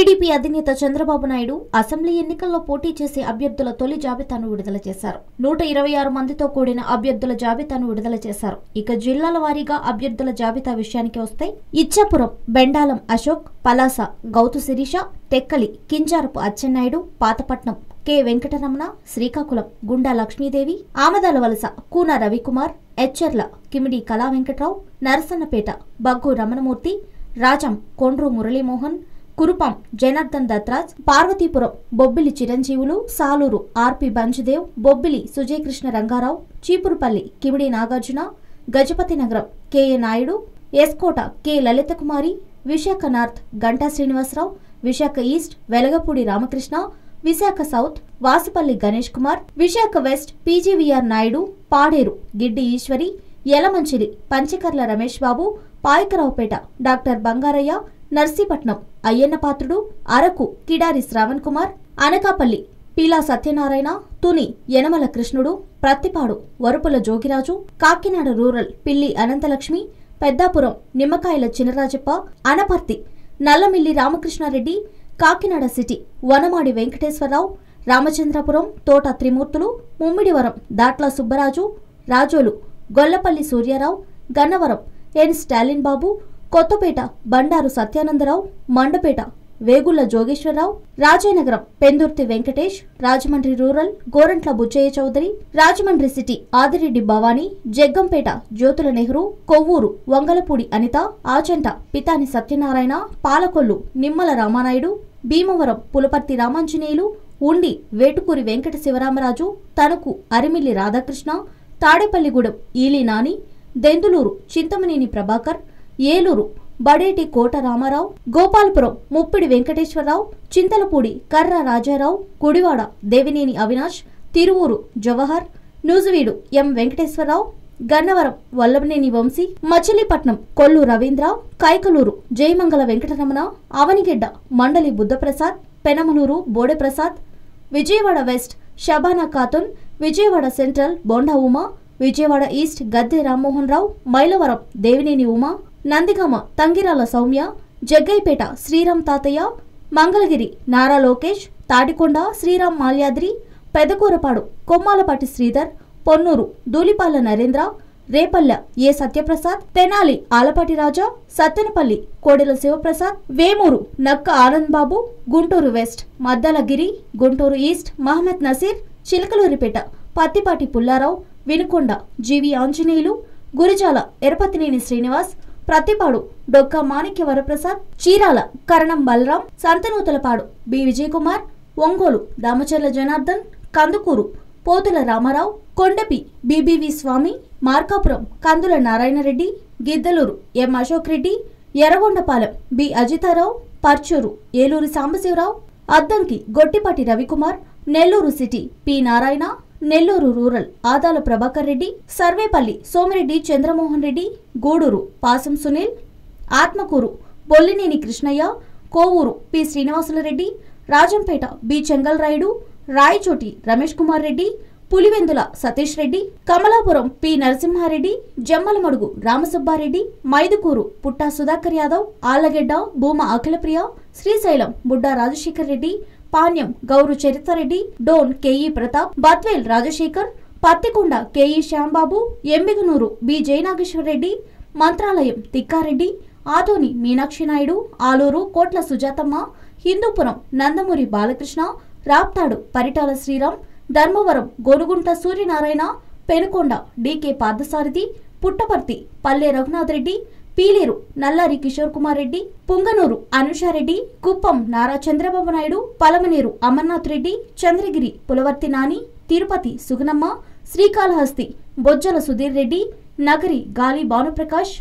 TDP అధినేత Chandrababu Naidu assembly ఎన్నికల్లో పోటీ చేసే అభ్యర్థుల తొలి జాబితాను విడుదల చేశారు. 126 మందితో కూడిన అభ్యర్థుల జాబితాను విడుదల చేశారు. ఇక జిల్లాల వారీగా అభ్యర్థుల జాబితా విషయానికి వస్తే Ichchapuram Bendalam Ashok, Palasa Gouthu Sirisha, Tekkali Kinjarapu Atchannaidu, Pathapatnam K Venkataramana, Srikakulam Gunda Lakshmidevi, Amadala Valasa Koona Ravikumar, Etcherla Kimidi Kala Venkatrao, Narasannapeta Baggu Ramanamurthy, Rajam Kondru Muralimohan, Kurupam Janardhan Datraj, Parvathipuram Bobbili Chiranjeevulu, Saluru R P Banjudev, Bobbili Sujayakrishna Rangarao, Cheepurupalli Kimidi Nagarjuna, Gajapathi Nagaram K A Naidu, Eskota K Lalithakumari, Visakha north Ganta Srinivasarao, Visakha east Velagapudi Ramakrishna, Visakha south Vasupalli Ganesh Kumar, Visakha west PGVR Naidu, Paderu Giddi Eshwari, Yalamanchili Panchakarla Ramesh Babu, Payakaraopeta doctor Bangarayya, Narsipatnam Ayyannapatrudu, Araku Kidari Shravan Kumar, Anakapalli Peela Satyanarayana, Tuni Yanamala కృష్ణుడు, ప్రత్తిపాడు వరుపుల జోగిరాజు, కాకినాడ రూరల్ పిల్లి అనంతలక్ష్మి, పెద్దాపురం నిమ్మకాయల చినరాజప్ప, అనపర్తి నల్లమిల్లి రామకృష్ణారెడ్డి, కాకినాడ సిటీ వనమాడి వెంకటేశ్వరరావు, రామచంద్రపురం తోట త్రిమూర్తులు, ముమ్మిడివరం దాట్ల సుబ్బరాజు, రాజోలు గొల్లపల్లి సూర్యారావు, గన్నవరం ఎన్ స్టాలిన్ బాబు, కొత్తపేట బండారు సత్యానందరావు, మండపేట వేగుళ్ల జోగేశ్వరరావు, రాజానగరం పెందుర్తి వెంకటేష్, రాజమండ్రి రూరల్ గోరంట్ల బుచ్చయ్య చౌదరి, రాజమండ్రి సిటీ ఆదిరెడ్డి భవానీ, జగ్గంపేట జ్యోతుల నెహ్రూ, కొవ్వూరు వంగలపూడి అనిత, ఆచంట పితాని సత్యనారాయణ, పాలకొల్లు నిమ్మల రామానాయుడు, భీమవరం పులపర్తి రామాంజనేయులు, ఉండి వేటుకూరి వెంకట శివరామరాజు, తణుకు అరిమిల్లి రాధాకృష్ణ, తాడేపల్లిగూడెం ఈలి నాని, దెందులూరు చింతమనేని ప్రభాకర్, ఏలూరు బడేటి కోట రామారావు, గోపాలపురం ముప్పిడి వెంకటేశ్వరరావు, చింతలపూడి కర్ర రాజారావు, గుడివాడ దేవినేని అవినాష్, తిరువూరు జవహర్, నూజివీడు ఎం Venkateswararao, Gannavaram Vallabhaneni Vamsi, Machilipatnam Kollu Ravindra, Kaikaluru Jayamangala Venkataramana, Avanigadda Mandali Buddhaprasad, Penamaluru Bodeprasad, Vijayawada west Shabana Khatun, Vijayawada central Bonda Uma, Vijayawada east Gadde Rammohan Rao, Mylavaram Devineni Uma, Nandigama Tangirala Sowmya, Jaggaiahpet Sriram Tatayya, Mangalagiri Nara Lokesh, Tadikonda Sriram Malyadri, Pedakurapadu Kommalapati Sridhar, Ponnuru Dhulipala Narendra, Repalle ఏ సత్యప్రసాద్, తెనాలి ఆలపాటి రాజా, Sattenapalli Kodela Sivaprasad, Vemuru Nakka Anand Babu, Guntur west Maddalagiri, Guntur east Mohammed Naseer, Chilakaluripet Pattipati Pullarao, Vinukonda GV Anjaneyulu, Gurajala Yarapathineni Srinivas, Prathipadu Dokka Manikya Varaprasad, Chirala Karanam Balaram, Santhanuthalapadu B Vijayakumar, Ongole Damacharla Janardhan, Kandukur Pothula Ramarao, Kondapi BBV Swamy, Markapuram Kandula Narayanareddy, Giddalur M Ashok Reddy, Yerragondapalem B Ajitharao, Parchur Eluri Sambasivarao, Addanki Gottipati Ravikumar, Nellore city P Narayana, Nellore rural Adala Prabhakar Reddy, Sarvepalli Somireddy Chandramohan Reddy, Gudur Pasam Sunil, Atmakur Bollineni Krishnaiah, Kovur P Srinivasulareddy, Rajampet B Chengalrayudu, Rayachoti Ramesh Kumar Reddy, Pulivendula Satish Reddy, Kamalapuram P Narasimhareddy, Jammalamadugu Ramasubbareddy, Mydukur Putta Sudhakar Yadav, Allagadda Bhuma Akhilapriya, Srisailam Budda Rajasekhar Reddy, Panyam Gowru Charitareddy, Dhone KE Pratap, Badvel Rajasekhar, Pattikonda KE Shyambabu, Yemmiganur B Jayanageswarareddy, Mantralayam Tikkareddy, Adoni Meenakshi Naidu, Alur Kotla Sujathamma, Hindupur Nandamuri Balakrishna, Raptadu Paritala Sriram, Dharmavaram Gonuguntla Suryanarayana, Penukonda DK Parthasarathi, Puttaparthi Palle Raghunath Reddy, Pileru Nallari Kishore Kumar Reddy, Punganur Anusha Reddy, Kuppam Nara Chandrababu Naidu, Palamaner Amarnath Reddy, Chandragiri Pulavarthi Nani, Tirupati Suganamma, Srikalahasti Bojjala Sudheer Reddy, Nagari గాలి భానుప్రకాష్.